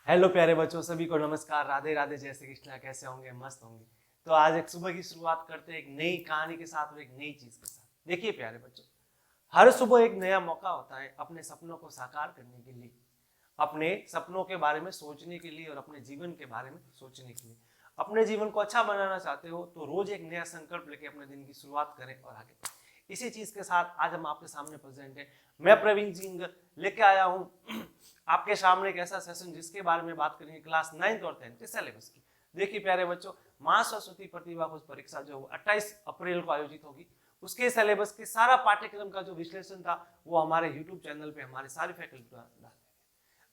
Hello प्यारे बच्चों, सभी को नमस्कार। राधे राधे, जय श्री कृष्णा। कैसे होंगे? मस्त होंगे। तो आज एक सुबह की शुरुआत करते हैं एक नई कहानी के साथ और एक नई चीज के साथ। देखिए प्यारे बच्चों, हर सुबह एक नया मौका होता है अपने सपनों को साकार करने के लिए, अपने सपनों के बारे में सोचने के लिए और अपने जीवन के बारे में सोचने के लिए। अपने जीवन को अच्छा बनाना चाहते हो तो रोज एक नया संकल्प लेके अपने दिन की शुरुआत करें और आगे बढ़ें। इसी चीज के साथ आज हम आपके सामने प्रेजेंट है। मैं प्रवीण सिंह लेके आया हूँ आपके सामने एक ऐसा सेशन जिसके बारे में बात करेंगे क्लास 9th और 10th के सिलेबस की। देखिए प्यारे बच्चों, मां सरस्वती प्रतिभा खोज परीक्षा जो 28 अप्रैल को आयोजित होगी, उसके सिलेबस के सारा पाठ्यक्रम का जो विश्लेषण था वो हमारे यूट्यूब चैनल पे हमारे सारे फैकल्टी द्वारा।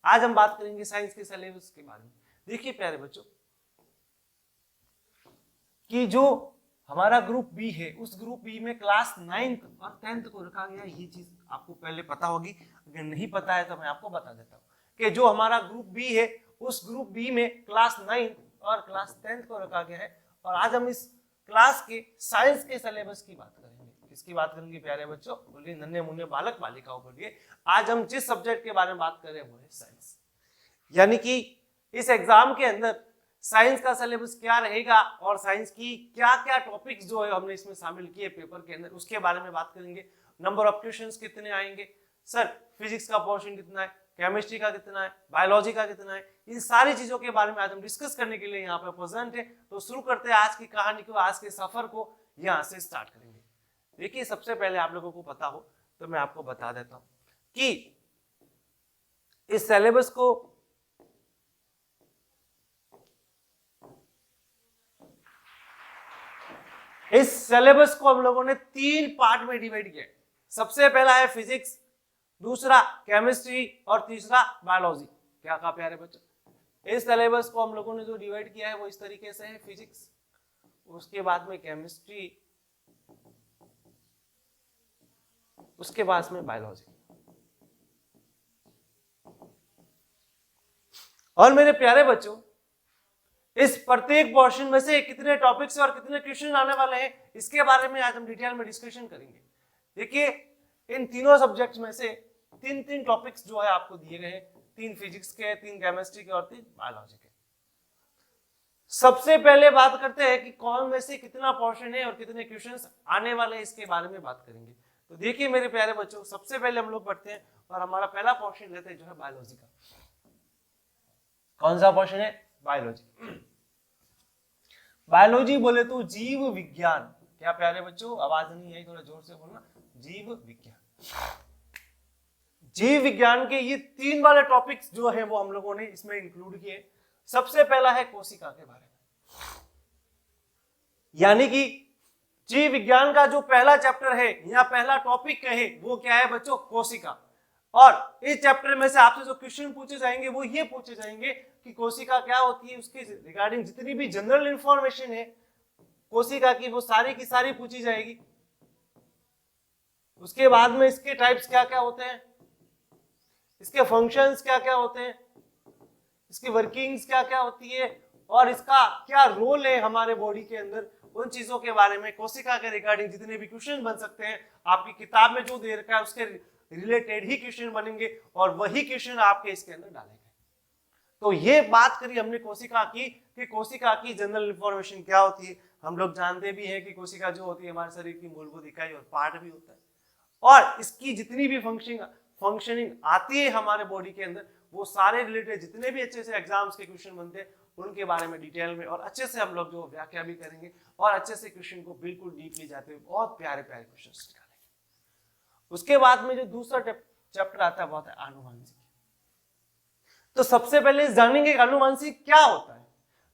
आज हम बात करेंगे साइंस के सिलेबस के बारे में। देखिए प्यारे बच्चों कि जो हमारा ग्रुप बी है, उस ग्रुप बी में क्लास 9th और 10th को रखा गया। ये चीज आपको पहले पता होगी, अगर नहीं पता है तो मैं आपको बता देता हूँ कि जो हमारा ग्रुप बी है उस ग्रुप बी में क्लास 9th और क्लास 10th को रखा गया है। और आज हम इस क्लास के साइंस के सिलेबस की बात करेंगे। किसकी बात करेंगे प्यारे बच्चों? बोलिए नन्हे मुन्ने बालक बालिकाओं, बोलिए। आज हम जिस सब्जेक्ट के बारे में बात कर रहे हैं वो है साइंस। यानी कि इस एग्जाम के अंदर साइंस का सिलेबस क्या रहेगा और साइंस की क्या क्या टॉपिक्स जो है हमने इसमें शामिल किए पेपर के अंदर, उसके बारे में बात करेंगे। नंबर ऑफ क्वेश्चंस कितने आएंगे, सर फिजिक्स का पोर्शन कितना है, केमिस्ट्री का कितना है, बायोलॉजी का कितना है, इन सारी चीजों के बारे में आज हम डिस्कस करने के लिए यहाँ पे प्रेजेंट है। तो शुरू करते हैं आज की कहानी को, आज के सफर को यहाँ से स्टार्ट करेंगे। देखिए सबसे पहले आप लोगों को पता हो तो मैं आपको बता देता हूँ कि इस सिलेबस को हम लोगों ने 3 पार्ट में डिवाइड किया। सबसे पहला है फिजिक्स, दूसरा केमिस्ट्री और तीसरा बायोलॉजी। क्या कहा प्यारे बच्चों? इस सिलेबस को हम लोगों ने जो डिवाइड किया है वो इस तरीके से है। फिजिक्स, उसके बाद में केमिस्ट्री, उसके बाद में बायोलॉजी। और मेरे प्यारे बच्चों, इस प्रत्येक पोर्शन में से कितने टॉपिक्स और कितने क्वेश्चन आने वाले हैं इसके बारे में आज हम डिटेल में डिस्कशन करेंगे। देखिए इन तीनों सब्जेक्ट्स में से 3 टॉपिक्स जो है आपको दिए गए हैं, 3 फिजिक्स के, 3 केमिस्ट्री के और 3 बायोलॉजी के। सबसे पहले बात करते हैं कि कौन में से कितना पोर्शन है और कितने क्वेश्चंस आने वाले हैं, इसके बारे में बात करेंगे। तो देखिए मेरे प्यारे बच्चों, सबसे पहले हम लोग पढ़ते हैं और हमारा पहला पोर्शन लेते हैं जो है बायोलॉजी का। कौन सा पोर्शन है? बायोलॉजी। बायोलॉजी बोले तो जीव विज्ञान। क्या प्यारे बच्चों, आवाज नहीं आई, थोड़ा जोर से बोलना। जीव विज्ञान। जीव विज्ञान के ये 3 वाले टॉपिक्स जो है वो हम लोगों ने इसमें इंक्लूड किए। सबसे पहला है कोशिका के बारे में, यानी कि जीव विज्ञान का जो पहला चैप्टर है या पहला टॉपिक है वो क्या है बच्चों? कोशिका। और इस चैप्टर में से आपसे जो क्वेश्चन पूछे जाएंगे वो ये पूछे जाएंगे कि कोशिका क्या होती है, उसके रिगार्डिंग जितनी भी जनरल इंफॉर्मेशन है कोशिका की वो सारी की सारी पूछी जाएगी। उसके बाद में इसके टाइप्स क्या क्या होते हैं, इसके फंक्शंस क्या क्या होते हैं, इसकी वर्किंग्स क्या क्या होती है और इसका क्या रोल है हमारे बॉडी के अंदर, उन चीजों के बारे में कोशिका के रिगार्डिंग जितने भी क्वेश्चन बन सकते हैं आपकी किताब में जो दे रखा है उसके रिलेटेड ही क्वेश्चन बनेंगे और वही क्वेश्चन आपके इसके अंदर डालेंगे। तो ये बात करी हमने कोशिका की कि कोशिका की जनरल इंफॉर्मेशन क्या होती है। हम लोग जानते भी हैं कि कोशिका जो होती है हमारे शरीर की मूलभूत इकाई और पार्ट भी होता है, और इसकी जितनी भी फंक्शनिंग आती है हमारे बॉडी के अंदर वो सारे रिलेटेड जितने भी अच्छे से एग्जाम्स के क्वेश्चन बनते हैं उनके बारे में डिटेल में और अच्छे से हम लोग जो व्याख्या भी करेंगे और अच्छे से क्वेश्चन को बिल्कुल डीपली जाते हुए बहुत प्यारे प्यारे क्वेश्चन निकालेंगे। उसके बाद में जो दूसरा चैप्टर आता है वो आता है आनुवंशिक। तो सबसे पहले जानेंगे आनुवंशिक क्या होता है।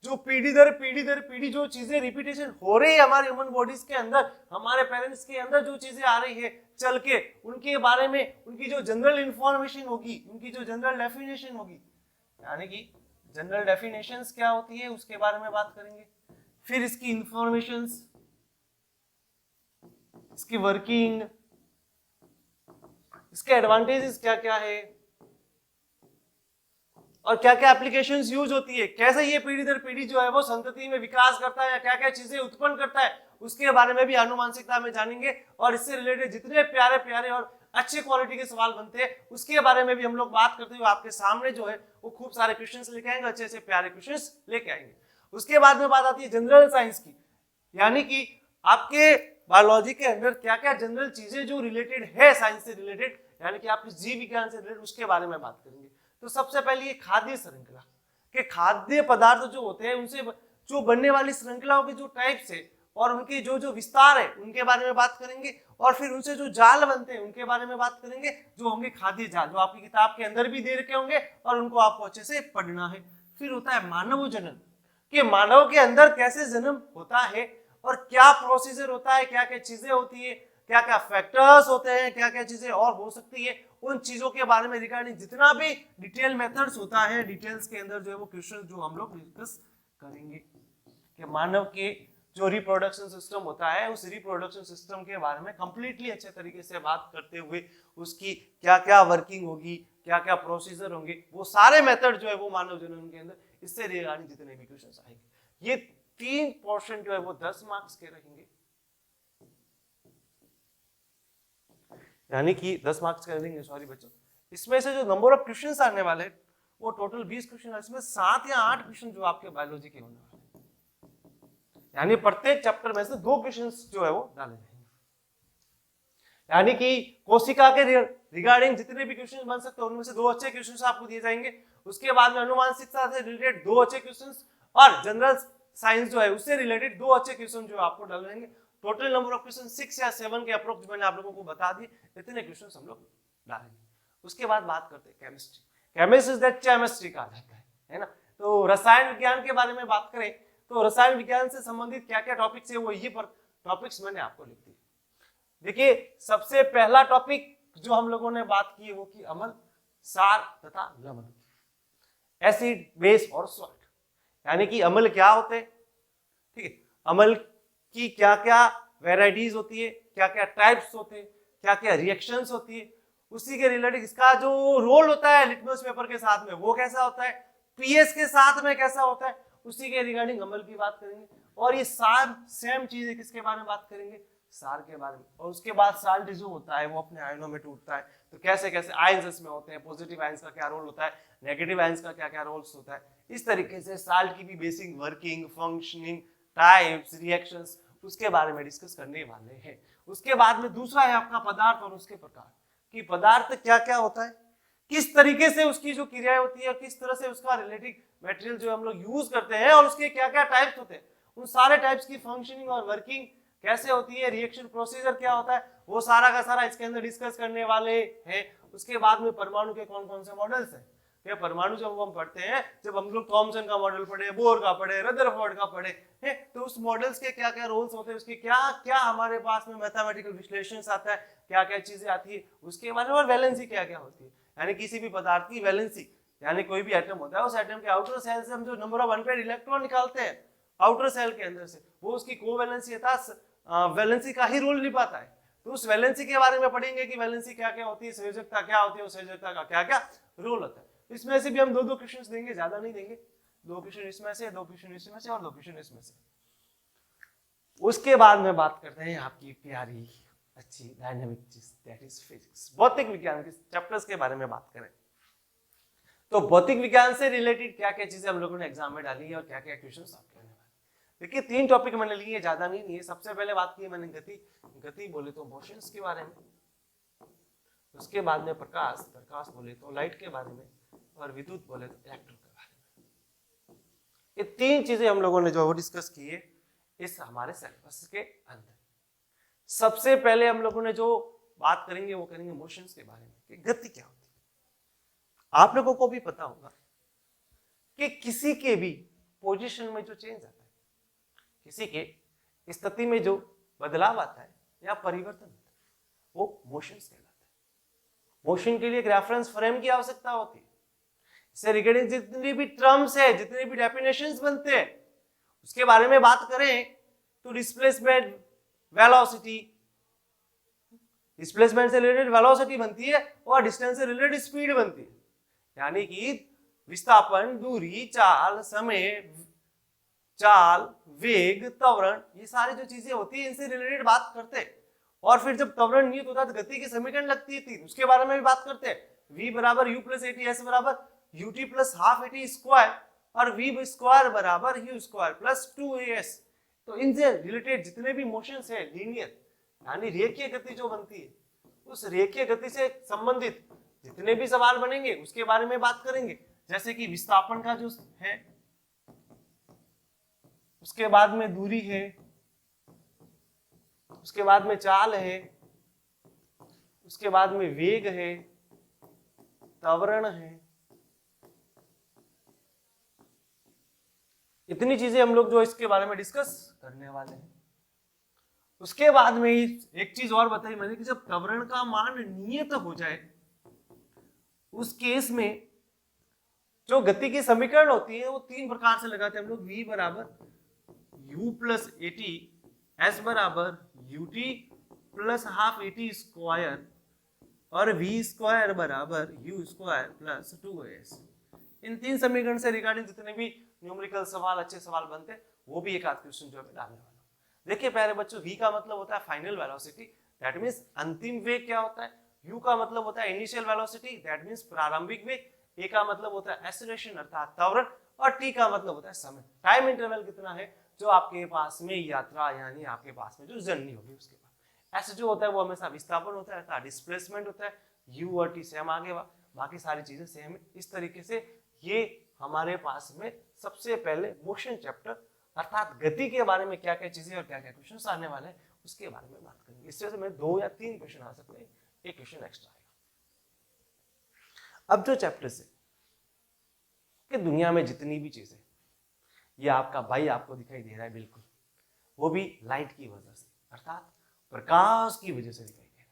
जो पीढ़ी दर पीढ़ी जो चीजें रिपीटेशन हो रही है हमारे ह्यूमन बॉडीज के अंदर, हमारे पेरेंट्स के अंदर जो चीजें आ रही है चल के, उनके बारे में उनकी जो जनरल इंफॉर्मेशन होगी, उनकी जो जनरल डेफिनेशन होगी, यानी कि जनरल डेफिनेशंस क्या होती है उसके बारे में बात करेंगे। फिर इसकी इंफॉर्मेशंस, इसकी वर्किंग, इसके एडवांटेजेस क्या क्या है और क्या क्या एप्लीकेशंस यूज होती है, कैसे ये पीढ़ी दर पीढ़ी जो है वो संतति में विकास करता है या क्या क्या चीजें उत्पन्न करता है, उसके बारे में भी आनुवंशिकता में जानेंगे। और इससे रिलेटेड जितने प्यारे प्यारे और अच्छे क्वालिटी के सवाल बनते हैं, उसके बारे में भी हम लोग बात करते हुए आपके सामने जो है वो खूब सारे क्वेश्चंस लेके आएंगे, अच्छे अच्छे प्यारे क्वेश्चंस लेके आएंगे। उसके बाद में बात आती है जनरल साइंस की, यानी कि आपके बायोलॉजी के अंदर क्या क्या जनरल चीजें जो रिलेटेड है साइंस से रिलेटेड, यानी कि आपके जीव विज्ञान से रिलेटेड, उसके बारे में बात करेंगे। तो सबसे पहले ये खाद्य श्रृंखला के खाद्य पदार्थ जो होते हैं उनसे जो बनने वाली श्रृंखलाओं के जो टाइप्स है और उनके जो जो विस्तार है उनके बारे में बात करेंगे, और फिर उनसे जो जाल बनते हैं उनके बारे में बात करेंगे, जो होंगे खाद्य जाल, जो आपकी किताब के अंदर भी दे रखे होंगे और उनको आपको अच्छे से पढ़ना है। फिर होता है मानव जन्म, कि मानव के अंदर कैसे जन्म होता है और क्या प्रोसीजर होता है, क्या क्या चीजें होती है, क्या क्या फैक्टर्स होते हैं, क्या क्या चीजें और हो सकती है, उन चीजों के बारे में रिगार्डिंग जितना भी डिटेल मेथड्स होता है, डिटेल्स के अंदर जो है वो क्वेश्चन जो हम लोग डिस्कस करेंगे कि मानव के जो रिप्रोडक्शन सिस्टम होता है उस रिप्रोडक्शन सिस्टम के बारे में कंप्लीटली अच्छे तरीके से बात करते हुए उसकी क्या क्या वर्किंग होगी, क्या क्या प्रोसीजर होंगे, वो सारे मेथड जो है वो मानव जन्म के अंदर, इससे रिगार्डिंग जितने भी क्वेश्चन आएंगे। ये 3 पोर्शन जो है वो 10 मार्क्स के रहेंगे, यानी कि 10 मार्क्स के रहेंगे, सॉरी बच्चों। इसमें से जो नंबर ऑफ क्वेश्चंस आने वाले हैं वो टोटल 20 क्वेश्चन है, इसमें 7 या 8 क्वेश्चन जो आपके बायोलॉजी के होने वाले हैं, यानी प्रत्येक चैप्टर में से 2 क्वेश्चंस जो है वो डाले जाएंगे। यानी कि कोशिका के रिगार्डिंग जितने भी क्वेश्चन बन सकते हैं उनमें से 2 अच्छे क्वेश्चन आपको दिए जाएंगे। उसके बाद में अनुवांशिकता से रिलेटेड 2 अच्छे क्वेश्चन और जनरल साइंस जो है उससे रिलेटेड 2 अच्छे क्वेश्चन जो आपको डाले जाएंगे। टोटल नंबर ऑफ क्वेश्चन 6 या 7 के अप्रोक्स मैंने आप लोगों को बता दिए, इतने क्वेश्चन हम लोग डालेंगे। उसके बाद बात करते हैं chemistry. Chemistry is that chemistry कहा जाता है ना। तो रसायन विज्ञान के बारे में बात करें तो रसायन विज्ञान से संबंधित क्या क्या टॉपिक्स है वो ये पर टॉपिक्स मैंने आपको लिख दिए। देखिए सबसे पहला टॉपिक जो हम लोगों ने बात की वो की अम्ल, सार तथा लवण, एसिड, बेस और सॉल्ट, यानी कि अम्ल क्या होते हैं, ठीक है, अम्ल की क्या क्या वेराइटीज होती है, क्या क्या टाइप्स होते हैं, क्या क्या रिएक्शंस होती है, उसी के रिलेटेड इसका जो रोल होता है लिटमस पेपर के साथ में वो कैसा होता है, पीएच के साथ में कैसा होता है, उसी के रिगार्डिंग अम्ल की बात करेंगे। और ये सेम चीज है किसके बारे में बात करेंगे, सार के बारे में। और उसके बाद साल्ट जो होता है वो अपने आयनों में टूटता है, तो कैसे कैसे आयंस इसमें होते हैं, पॉजिटिव आयंस का क्या रोल होता है, नेगेटिव आयंस का क्या क्या रोल्स होता है, इस तरीके से साल्ट की भी basic working, functioning, types, reactions, उसके बारे में डिस्कस करने वाले हैं। उसके बाद में दूसरा है आपका पदार्थ और उसके प्रकार, कि पदार्थ क्या क्या होता है, किस तरीके से उसकी जो क्रियाएं होती है और किस तरह से उसका रिलेटिव मटेरियल जो हम लोग यूज करते हैं और उसके क्या क्या टाइप्स होते हैं, उन सारे टाइप्स की फंक्शनिंग और वर्किंग कैसे होती है, रिएक्शन प्रोसीजर क्या होता है, वो सारा का सारा इसके अंदर डिस्कस करने वाले हैं। उसके बाद में परमाणु के कौन कौन से मॉडल्स हैं, क्या परमाणु जब हम पढ़ते हैं, जब हम लोग थॉमसन का मॉडल पढ़े, बोर का पढ़े, रदरफोर्ड का पढ़े हैं, तो उस मॉडल्स के क्या क्या रोल्स होते हैं, उसके क्या क्या हमारे पास में मैथमेटिकल विश्लेषण आता है, क्या क्या चीजें आती है उसके बारे में, और वैलेंसी क्या क्या होती है, यानी किसी भी पदार्थ की वैलेंसी, यानी कोई भी एटम होता है उस एटम के आउटर सेल से हम जो नंबर ऑफ अनपेयर्ड इलेक्ट्रॉन निकालते हैं आउटर सेल के अंदर से, वो उसकी कोवैलेंसी अर्थात वैलेंसी का ही रोल निभाता है। तो उस वैलेंसी के बारे में पढ़ेंगे कि वैलेंसी क्या क्या होती है, संयोजकता क्या होती है, उस संयोजकता का क्या क्या रोल होता है। इसमें से भी हम 2-2 क्वेश्चन देंगे, ज्यादा नहीं देंगे, 2 क्वेश्चन इसमें से, 2 क्वेश्चन इसमें से और 2 क्वेश्चन इसमें से। उसके बाद में बात करते हैं आपकी प्यारी अच्छी डायनामिक चीज, दैट इज फिजिक्स, भौतिक विज्ञान के चैप्टर्स के बारे में बात करें तो भौतिक विज्ञान से रिलेटेड क्या क्या चीजें हम लोगों ने एग्जाम में डाली है और क्या क्या क्वेश्चन आपके आने वाले। देखिए 3 टॉपिक मैंने लिए, ज्यादा नहीं है। सबसे पहले बात की मैंने गति बोले तो मोशंस के बारे में, उसके बाद में प्रकाश बोले तो लाइट के बारे में, और विद्युत बोले तो इलेक्ट्रॉन के बारे में। ये 3 चीजें हम लोगों ने जो वो डिस्कस की है इस हमारे सिलेबस के अंदर। सबसे पहले हम लोगों ने जो बात करेंगे वो करेंगे मोशंस के बारे में, कि गति क्या होती है। आप लोगों को भी पता होगा कि किसी के भी पोजीशन में जो चेंज आता है, किसी के स्थिति में जो बदलाव आता है या परिवर्तन होता है, वो मोशंस कहलाता है। मोशन के लिए एक रेफरेंस फ्रेम की आवश्यकता होती है। इससे रिगार्डिंग जितनी भी टर्म्स है, जितने भी डेफिनेशंस बनते हैं, उसके बारे में बात करें तो डिस्प्लेसमेंट, वेलोसिटी, डिस्प्लेसमेंट से रिलेटेड वेलोसिटी बनती है और डिस्टेंस से रिलेटेड स्पीड बनती है, यानी कि विस्थापन, दूरी, चाल, समय, चाल, वेग, त्वरण, ये सारी जो चीजें होती है इनसे रिलेटेड बात करते हैं। और फिर जब त्वरण नियत होता है तो गति की समीकरण लगती है 3, उसके बारे में भी बात करते हैं। v बराबर u प्लस एटी, एस बराबर ut plus half eighty square और v स्क्वायर बराबर u स्क्वायर प्लस 2as। तो इनसे रिलेटेड जितने भी मोशंस है लीनियर यानी रेखीय गति जो बनती है, उस रेखीय गति से संबंधित जितने भी सवाल बनेंगे उसके बारे में बात करेंगे। जैसे कि विस्थापन का जो है, उसके बाद में दूरी है, उसके बाद में चाल है, उसके बाद में वेग है, त्वरण है, इतनी चीजें हम लोग जो इसके बारे में डिस्कस करने वाले हैं। उसके बाद में एक चीज और बताई मैंने कि जब त्वरण का मान नियत हो जाए उस केस में जो गति की समीकरण होती है वो 3 प्रकार से लगाते हैं हम लोग। v बराबर u प्लस एटी, s बराबर ut plus half eighty square और v स्क्वायर बराबर u स्क्वायर प्लस 2as। इन 3 समीकरण से रिगार्डिंग जितने भी न्यूमेरिकल सवाल, अच्छे सवाल बनते हैं, वो भी एक आध क्वेश्चन जो है डालने वाला हूं। देखिए प्यारे बच्चों, v का मतलब होता है फाइनल वेलोसिटी, दैट मींस अंतिम वेग क्या होता है। u का मतलब होता है इनिशियल वेलोसिटी, दैट मींस प्रारंभिक वेग। a का मतलब होता है एक्सेलरेशन अर्थात त्वरण और t का मतलब होता है समय, टाइम इंटरवल कितना है जो आपके पास में यात्रा यानी आपके पास में जो जर्नी होगी उसके बाद। s जो होता है वो हमेशा विस्थापन होता है अर्थात डिस्प्लेसमेंट होता है। u और t सेम आगे बाकी सारी चीजें सेम है। इस तरीके से ये हमारे पास में सबसे पहले मोशन चैप्टर अर्थात गति के बारे में क्या क्या चीजें और क्या क्या क्वेश्चन आने वाले हैं उसके बारे में बात करेंगे। इससे में 2 या 3 क्वेश्चन आ सकते हैं, एक क्वेश्चन एक्स्ट्रा आएगा। अब जो चैप्टर से कि दुनिया में जितनी भी चीजें, ये आपका भाई आपको दिखाई दे रहा है बिल्कुल, वो भी लाइट की वजह से अर्थात प्रकाश की वजह से दिखाई दे रहा है।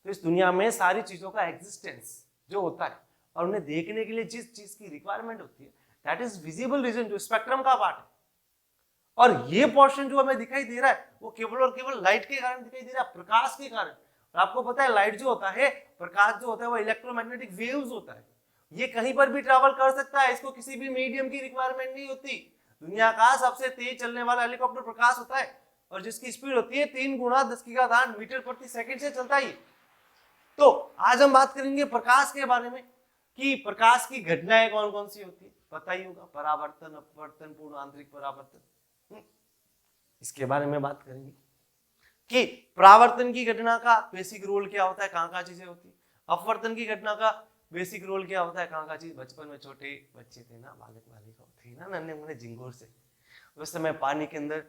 तो इस दुनिया में सारी चीजों का एग्जिस्टेंस जो होता है और उन्हें देखने के लिए जिस चीज की रिक्वायरमेंट होती है दैट इज विजिबल रीजन, जो स्पेक्ट्रम का पार्ट है। और ये पोर्शन जो हमें दिखाई दे रहा है वो केवल और केवल लाइट के कारण दिखाई दे रहा है, प्रकाश के कारण। और आपको पता है लाइट जो होता है, प्रकाश जो होता है वो इलेक्ट्रोमैग्नेटिक वेव्स होता है, ये कहीं पर भी ट्रैवल कर सकता है, इसको किसी भी मीडियम की रिक्वायरमेंट नहीं होती। दुनिया का सबसे तेज चलने वाला हेलीकॉप्टर प्रकाश होता है और जिसकी स्पीड होती है 3 गुना 10⁻⁸ मीटर प्रति सेकंड से चलता है। तो आज हम बात करेंगे प्रकाश के बारे में कि प्रकाश की घटनाएं कौन कौन सी होती है, पता ही होगा, परावर्तन, अपवर्तन, पूर्ण आंतरिक परावर्तन। इसके बारे में बात करेंगे कि परावर्तन की घटना का बेसिक रोल क्या होता है, कहां कहां चीजें होती है। अपवर्तन की घटना का बेसिक रोल क्या होता है, कहां कहां चीज। बचपन में छोटे बच्चे थे ना, बालक बालिका थे ना, नन्हे मुन्ने झिंगोर से, उस समय पानी के अंदर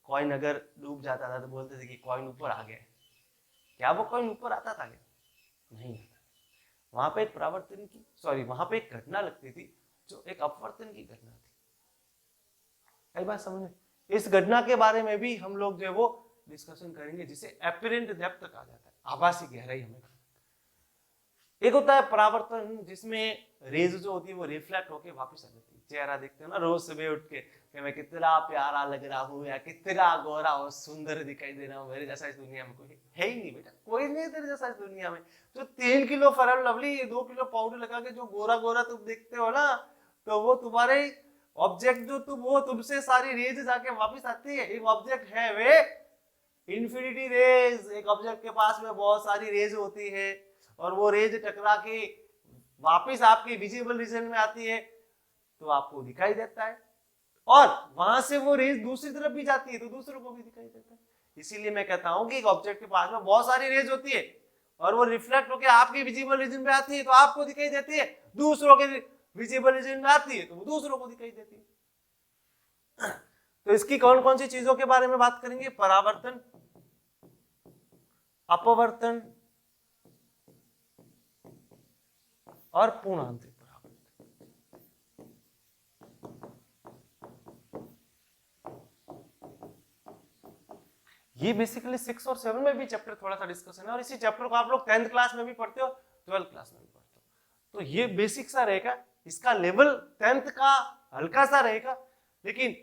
कॉइन अगर डूब जाता था तो बोलते थे कि कॉइन ऊपर आ गया। क्या वो कॉइन ऊपर आता था क्या? नहीं आता। वहां पे एक परावर्तन की वहां पे एक घटना लगती थी जो एक अपवर्तन की घटना थी। कई बात समझ में, इस घटना के बारे में भी हम लोग जो है वो डिस्कशन करेंगे, जिसे एपरेंट डेप्थ कहा जाता है, आभासी गहराई हमें। एक होता है परावर्तन जिसमें रेज जो होती है वो रिफ्लेक्ट होके वापस आ जाती है। चेहरा देखते हो ना रोज सुबह उठ के कि मैं कितना प्यारा लग रहा हूँ या कितना गोरा और सुंदर दिखाई दे रहा हूँ, मेरे जैसा इस दुनिया में कोई है ही नहीं बेटा, कोई नहीं है तेरे जैसा इस दुनिया में। जो 3 kilo fair and lovely 2 kilo powder लगा के जो गोरा गोरा तुम देखते हो ना, तो वो तुम्हारे ऑब्जेक्ट जो वो तुमसे सारी रेज जाके वापस आती है। एक ऑब्जेक्ट है वे इंफिनिटी रेज, एक ऑब्जेक्ट के पास में बहुत सारी रेज होती है और वो रेज टकरा के वापस आपके विजिबल रीजन में आती है तो आपको दिखाई देता है, और वहां से वो रेज दूसरी तरफ भी जाती है तो दूसरों को भी दिखाई देता है। इसीलिए मैं कहता हूं कि एक ऑब्जेक्ट के पास में बहुत सारी रेज होती है और वो रिफ्लेक्ट होकर आपके विजिबल रीजन में आती है तो आपको दिखाई देती है, दूसरों के विजिबल रीजन में आती है तो वो दूसरों को दिखाई देती है। तो इसकी कौन कौन सी चीजों के बारे में बात करेंगे, परावर्तन, अपवर्तन और पूर्ण आंतरिक परावर्तन। ये बेसिकली 6 और 7 में भी चैप्टर थोड़ा सा डिस्कशन है और इसी चैप्टर को आप लोग 10th क्लास में भी पढ़ते हो, 12th क्लास में भी पढ़ते हो। तो ये बेसिक सा रहेगा, इसका लेवल 10th का हल्का सा रहेगा, लेकिन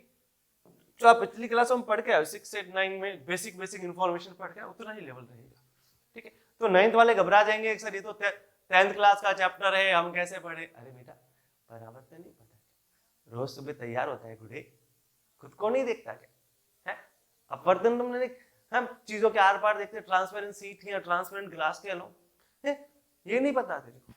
जो आप पिछली क्लास में पढ़ के आए 6 से 9 में बेसिक इंफॉर्मेशन पढ़ के उतना ही लेवल रहेगा। ठीक है, तो 9th वाले घबरा जाएंगे सर ये तो 10th क्लास का चैप्टर है, हम कैसे पढ़े। अरे बेटा परावर्तन नहीं पता, रोज सुबह तैयार होता है गुड़े, खुद को नहीं देखता क्या है। अपवर्तन तुमने हम चीजों के आर पार देखते हैं, ट्रांसपेरेंट सीट या ट्रांसपेरेंट ग्लास के अलावा ये नहीं पता तेरे को।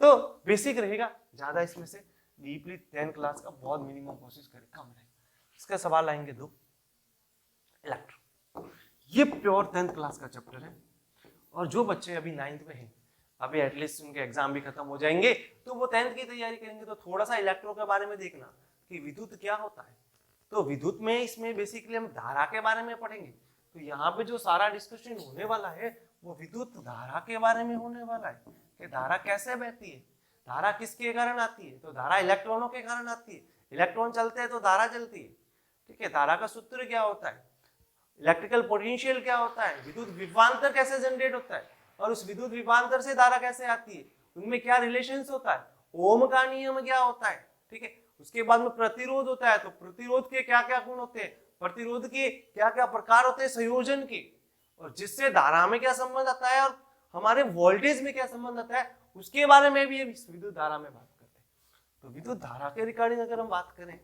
तो बेसिक रहेगा, ज्यादा इसमें से डीपली 10th क्लास का बहुत मिनिमम कोशिश करें, कम रहेगा। इसका सवाल आएंगे 2 इलेक्ट्रो, ये प्योर 10th क्लास का चैप्टर है। और जो बच्चे अभी 9th में हैं, अभी एटलीस्ट उनके एग्जाम भी खत्म हो जाएंगे, तो वो 10th की तैयारी करेंगे, तो थोड़ा सा इलेक्ट्रो के बारे में देखना कि विद्युत क्या होता है। तो विद्युत में इसमें बेसिकली हम धारा के बारे में पढ़ेंगे। तो यहाँ पे जो सारा डिस्कशन होने वाला है वो विद्युत धारा के बारे में होने वाला है कि धारा कैसे बहती है, धारा किसके कारण आती है। तो धारा इलेक्ट्रॉनों के कारण आती है, इलेक्ट्रॉन चलते हैं तो धारा चलती है, ठीक है। धारा का सूत्र क्या होता है, इलेक्ट्रिकल पोटेंशियल क्या होता है, विद्युत विभवांतर कैसे जनरेट होता है, और उस विद्युत विभवांतर से धारा कैसे आती है, उनमें क्या रिलेशंस होता है, ओम का नियम क्या होता है, ठीक है। उसके बाद में प्रतिरोध होता है, तो प्रतिरोध के क्या क्या गुण होते हैं, प्रतिरोध के क्या क्या प्रकार होते हैं संयोजन के, और जिससे धारा में क्या संबंध आता है और हमारे वोल्टेज में क्या संबंध आता है, उसके बारे में भी विद्युत धारा में बात करते हैं। तो विद्युत धारा के रिगार्डिंग अगर हम बात करें,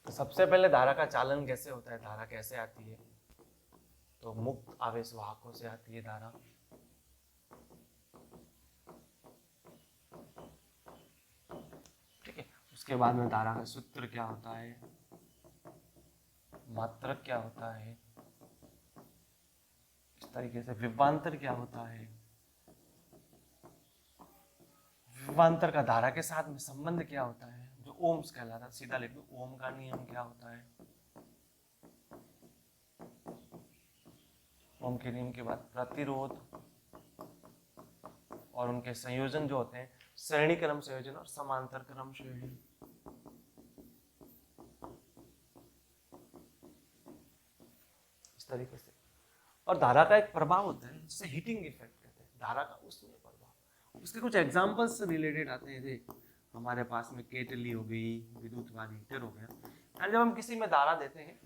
तो सबसे पहले धारा का चालन कैसे होता है, धारा कैसे आती है, तो मुक्त आवेश वाहकों से आती है धारा। ठीक है, उसके बाद में धारा का सूत्र क्या होता है, मात्रक क्या होता है, इस तरीके से विभवांतर क्या होता है, विभवांतर का धारा के साथ में संबंध क्या होता है, जो ओम्स कहलाता है, सीधा लिख दो ओम का नियम क्या होता है। ओम के नियम के बाद प्रतिरोध और उनके संयोजन जो होते हैं, श्रेणी क्रम संयोजन और समांतर क्रम संयोजन। इस तरीके से। और धारा का एक प्रभाव होता है जिसे हीटिंग इफेक्ट कहते हैं, धारा का उसमें प्रभाव। उसके कुछ एग्जांपल्स से रिलेटेड आते हैं, देख हमारे पास में केटली हो गई, विद्युत वाली हीटर हो गया, और जब हम किसी में धारा देते हैं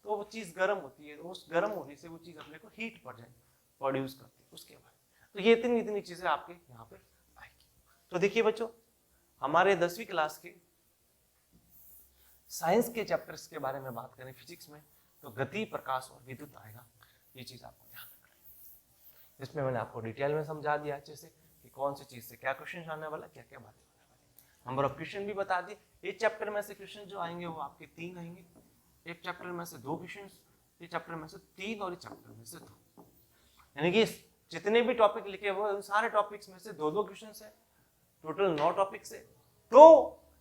तो वो चीज गर्म होती है, तो उस गर्म होने से वो चीज अपने को हीट प्रोड्यूस करती है उसके बाद। तो ये इतनी चीजें आपके यहाँ पे आएगी। तो देखिए बच्चों, हमारे 10वीं क्लास के साइंस के चैप्टर्स के बारे में बात करें फिजिक्स में, तो गति, प्रकाश और विद्युत आएगा। ये चीज आपको ध्यान रखना है। इसमें मैंने आपको डिटेल में समझा दिया अच्छे से कि कौन सी चीज से क्या क्वेश्चन आने वाला, क्या क्या बातें होने वाली, नंबर ऑफ क्वेश्चन भी बता दिए। एक चैप्टर में से क्वेश्चन जो आएंगे वो आपके 3 आएंगे, एक चैप्टर में से 2 क्वेश्चन, एक चैप्टर में से 3 और एक चैप्टर में से 2। यानी कि जितने भी टॉपिक लिखे हुए उन सारे टॉपिक्स में से 2-2 क्वेश्चन है, टोटल 9 टॉपिक्स है। तो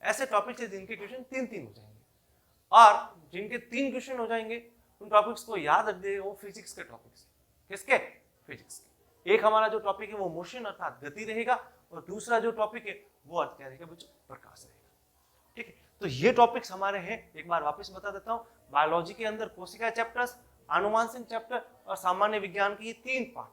ऐसे टॉपिक्स है जिनके क्वेश्चन 3-3 हो जाएंगे, और जिनके 3 क्वेश्चन हो जाएंगे उन टॉपिक्स को याद रख दे, वो फिजिक्स के टॉपिक्स। किसके? फिजिक्स के। एक हमारा जो टॉपिक है वो मोशन अर्थात गति रहेगा, और दूसरा जो टॉपिक है वो अर्थ क्या रहेगा बच्चों, प्रकाश रहेगा। ठीक है, तो ये टॉपिक्स हमारे हैं, एक बार वापस बता देता हूँ। बायोलॉजी के अंदर कोशिका चैप्टर्स, आनुवांशिक चैप्टर और सामान्य विज्ञान की 3 पार्ट,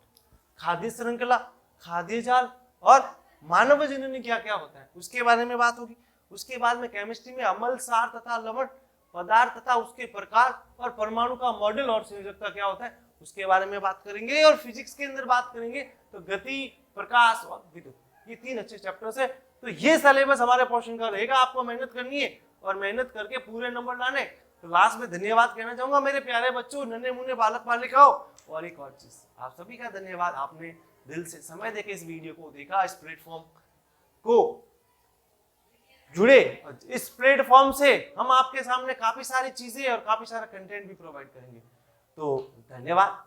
खाद्य श्रृंखला, खाद्य जाल और मानव जननी क्या क्या होता है उसके बारे में बात होगी। उसके बाद में केमिस्ट्री में अम्ल, सार तथा लवण पदार्थ तथा उसके प्रकार और परमाणु का मॉडल और संयोजकता क्या होता है उसके बारे में बात करेंगे। और फिजिक्स के अंदर बात करेंगे तो गति, प्रकाश और विद्युत, ये 3 अच्छे चैप्टर्स है। तो ये सिलेबस हमारे पोर्शन का रहेगा, आपको मेहनत करनी है और मेहनत करके पूरे नंबर लाने। तो लास्ट में धन्यवाद कहना चाहूंगा मेरे प्यारे बच्चों, नन्हे मुन्ने बालक बालिकाओं। और एक और चीज, आप सभी का धन्यवाद, आपने दिल से समय देके इस वीडियो को देखा, इस प्लेटफॉर्म को जुड़े। इस प्लेटफॉर्म से हम आपके सामने काफी सारी चीजें और काफी सारा कंटेंट भी प्रोवाइड करेंगे। तो धन्यवाद,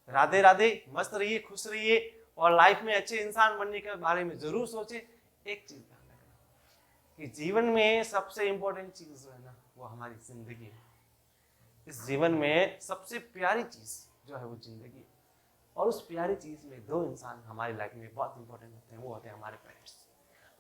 राधे राधे, मस्त रहिए, खुश रहिए और लाइफ में अच्छे इंसान बनने के बारे में जरूर सोचे। एक चीज ध्यान रखना कि जीवन में सबसे इंपॉर्टेंट चीज जो है ना वो हमारी जिंदगी है। इस जीवन में सबसे प्यारी चीज जो है वो जिंदगी है, और उस प्यारी चीज में 2 इंसान हमारी लाइफ में बहुत इंपॉर्टेंट होते हैं, वो होते हैं हमारे पेरेंट्स।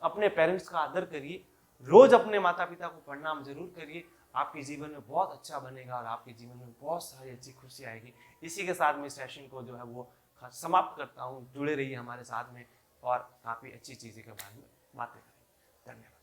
अपने पेरेंट्स का आदर करिए, रोज अपने माता पिता को प्रणाम जरूर करिए, आपके जीवन में बहुत अच्छा बनेगा और आपके जीवन में बहुत सारी अच्छी खुशी आएगी। इसी के साथ में सेशन को जो है वो समाप्त करता हूँ। जुड़े रहिए हमारे साथ में और काफी अच्छी चीजें के बारे में बातें करें। धन्यवाद।